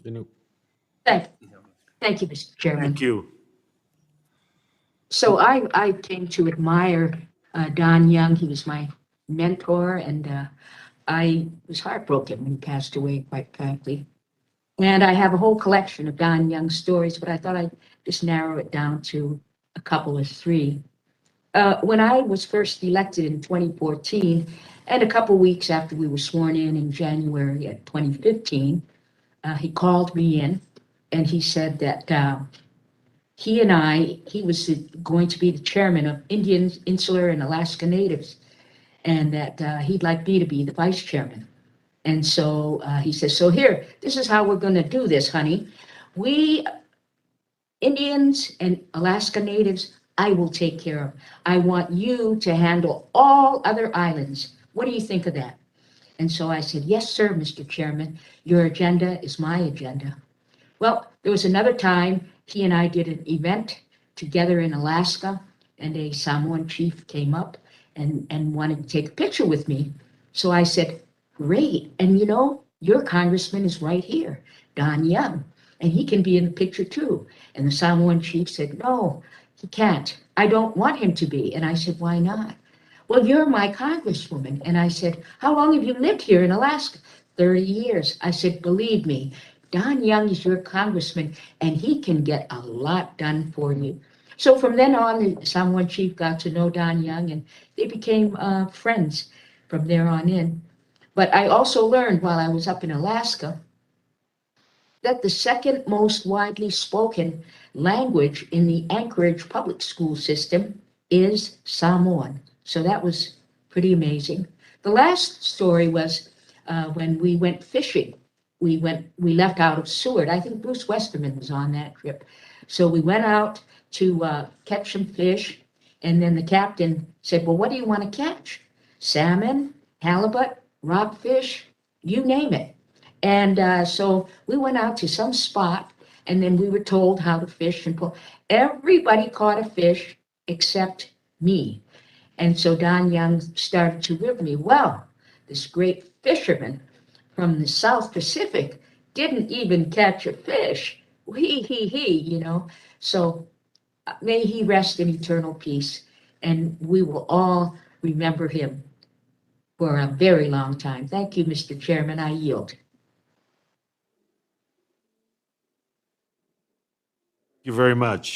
You know, Thank, thank you, Mr. Chairman. thank you. So I came to admire Don Young. He was my mentor, and I was heartbroken when he passed away, quite frankly. And I have a whole collection of Don Young stories, but I thought I'd just narrow it down to a couple of three. When I was first elected in 2014, and a couple weeks after we were sworn in January of 2015, he called me in and he said that he was going to be the chairman of Indian, Insular, and Alaska Natives, and that he'd like me to be the vice chairman. And so he says, so here, this is how we're going to do this, honey. We Indians and Alaska Natives, I will take care of. I want you to handle all other islands. What do you think of that? And so I said, yes, sir, Mr. Chairman. Your agenda is my agenda. Well, there was another time he and I did an event together in Alaska, and a Samoan chief came up and wanted to take a picture with me. So I said, great. And you know, your congressman is right here, Don Young, and he can be in the picture too. And the Samoan chief said, no, he can't. I don't want him to be. And I said, why not? Well, you're my congresswoman. And I said, how long have you lived here in Alaska? 30 years. I said, believe me, Don Young is your congressman, and he can get a lot done for you. So from then on, the Samoan chief got to know Don Young, and they became friends from there on in. But I also learned while I was up in Alaska that the second most widely spoken language in the Anchorage public school system is Samoan. So that was pretty amazing. The last story was when we went fishing. We left out of Seward. I think Bruce Westerman was on that trip. So we went out to catch some fish, and then the captain said, well, what do you want to catch? Salmon, halibut, rockfish, you name it. And so we went out to some spot, and then we were told how to fish and pull. Everybody caught a fish except me. And so Don Young started to rib me. Well, this great fisherman from the South Pacific didn't even catch a fish. He. So may he rest in eternal peace, and we will all remember him for a very long time. Thank you, Mr. Chairman. I yield. Thank you very much.